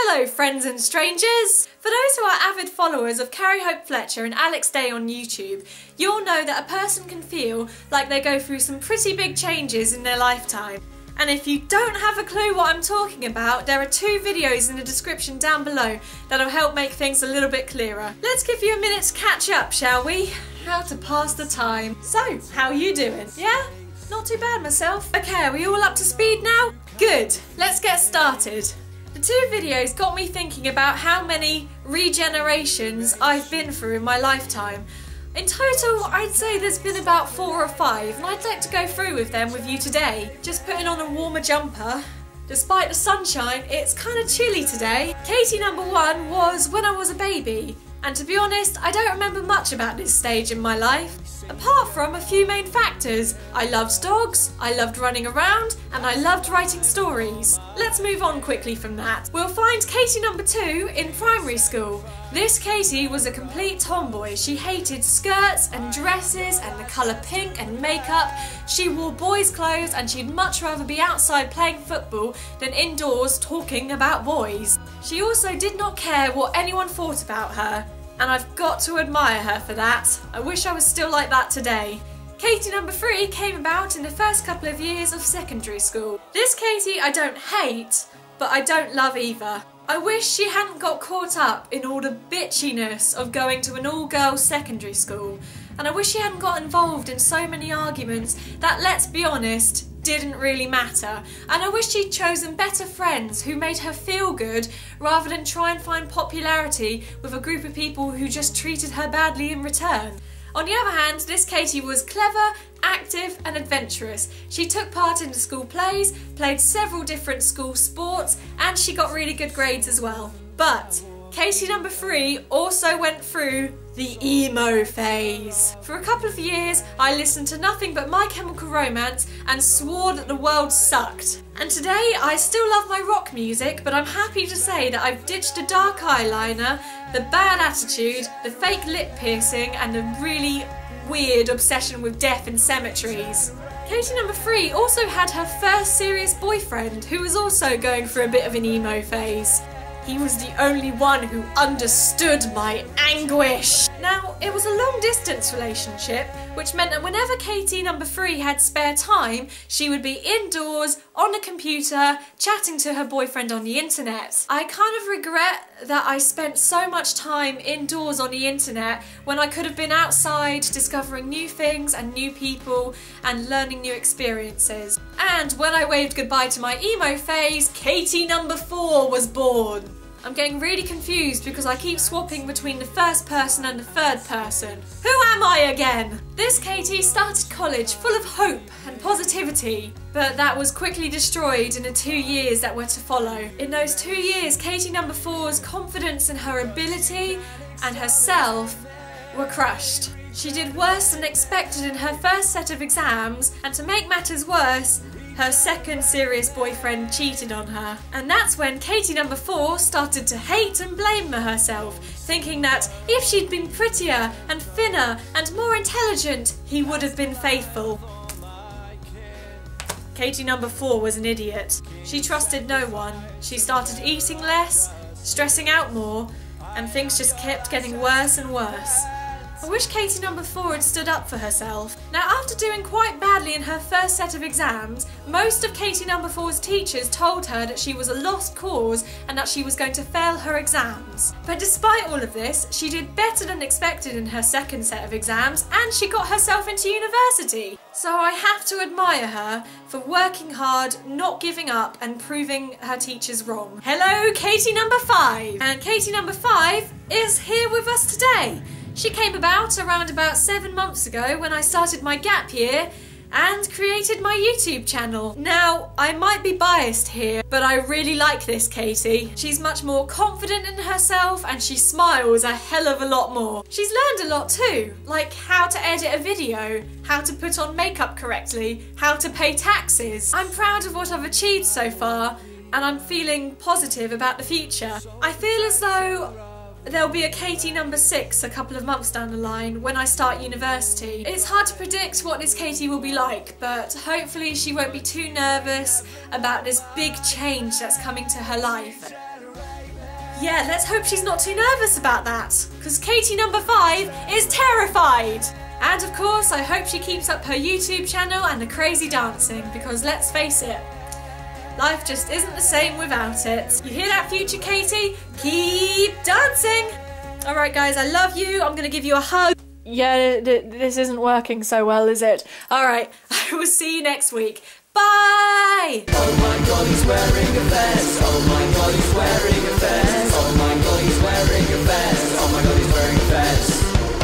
Hello friends and strangers! For those who are avid followers of Carrie Hope Fletcher and Alex Day on YouTube, you'll know that a person can feel like they go through some pretty big changes in their lifetime. And if you don't have a clue what I'm talking about, there are 2 videos in the description down below that'll help make things a little bit clearer. Let's give you a minute to catch up, shall we? How to pass the time. So, how are you doing? Yeah? Not too bad myself. Okay, are we all up to speed now? Good, let's get started. The 2 videos got me thinking about how many regenerations I've been through in my lifetime. In total, I'd say there's been about 4 or 5, and I'd like to go through with them with you today. Just putting on a warmer jumper. Despite the sunshine, it's kind of chilly today. Katy number 1 was when I was a baby, and to be honest, I don't remember much about this stage in my life. Apart from a few main factors. I loved dogs, I loved running around, and I loved writing stories. Let's move on quickly from that. We'll find Katy number 2 in primary school. This Katy was a complete tomboy. She hated skirts and dresses and the colour pink and makeup. She wore boys' clothes and she'd much rather be outside playing football than indoors talking about boys. She also did not care what anyone thought about her. And I've got to admire her for that. I wish I was still like that today. Katy number 3 came about in the first couple of years of secondary school. This Katy I don't hate, but I don't love either. I wish she hadn't got caught up in all the bitchiness of going to an all-girls secondary school. And I wish she hadn't got involved in so many arguments that, let's be honest, didn't really matter. And I wish she'd chosen better friends who made her feel good rather than try and find popularity with a group of people who just treated her badly in return. On the other hand, this Katy was clever, active and adventurous. She took part in the school plays, played several different school sports, and she got really good grades as well. But Katy number 3 also went through the emo phase. For a couple of years, I listened to nothing but My Chemical Romance and swore that the world sucked. And today, I still love my rock music, but I'm happy to say that I've ditched the dark eyeliner, the bad attitude, the fake lip piercing, and the really weird obsession with death and cemeteries. Katy number 3 also had her first serious boyfriend, who was also going through a bit of an emo phase. He was the only one who understood my anguish. Now, it was a long-distance relationship, which meant that whenever Katy number 3 had spare time, she would be indoors, on the computer, chatting to her boyfriend on the internet. I kind of regret that I spent so much time indoors on the internet when I could have been outside discovering new things and new people and learning new experiences. And when I waved goodbye to my emo phase, Katy number 4 was born. I'm getting really confused because I keep swapping between the first person and the third person. Who am I again? This Katy started college full of hope and positivity, but that was quickly destroyed in the 2 years that were to follow. In those 2 years, Katy number 4's confidence in her ability and herself were crushed. She did worse than expected in her first set of exams, and to make matters worse, her second serious boyfriend cheated on her. And that's when Katy number 4 started to hate and blame herself, thinking that if she'd been prettier and thinner and more intelligent, he would have been faithful. Katy number 4 was an idiot. She trusted no one. She started eating less, stressing out more, and things just kept getting worse and worse. I wish Katy number 4 had stood up for herself. Now, after doing quite badly in her first set of exams, most of Katy number 4's teachers told her that she was a lost cause and that she was going to fail her exams. But despite all of this, she did better than expected in her second set of exams, and she got herself into university. So I have to admire her for working hard, not giving up, and proving her teachers wrong. Hello, Katy number 5! And Katy number 5 is here with us today. She came about around about 7 months ago when I started my gap year and created my YouTube channel. Now, I might be biased here, but I really like this Katy. She's much more confident in herself and she smiles a hell of a lot more. She's learned a lot too, like how to edit a video, how to put on makeup correctly, how to pay taxes. I'm proud of what I've achieved so far, and I'm feeling positive about the future. I feel as though there'll be a Katy number 6 a couple of months down the line when I start university. It's hard to predict what this Katy will be like, but hopefully she won't be too nervous about this big change that's coming to her life. Yeah, let's hope she's not too nervous about that, because Katy number 5 is terrified. And of course, I hope she keeps up her YouTube channel and the crazy dancing, because let's face it, life just isn't the same without it. You hear that, future Katy? Keep dancing! Alright guys, I love you. I'm gonna give you a hug. Yeah, this isn't working so well, is it? Alright, I will see you next week. Bye! Oh my god, he's wearing a vest. Oh my god, he's wearing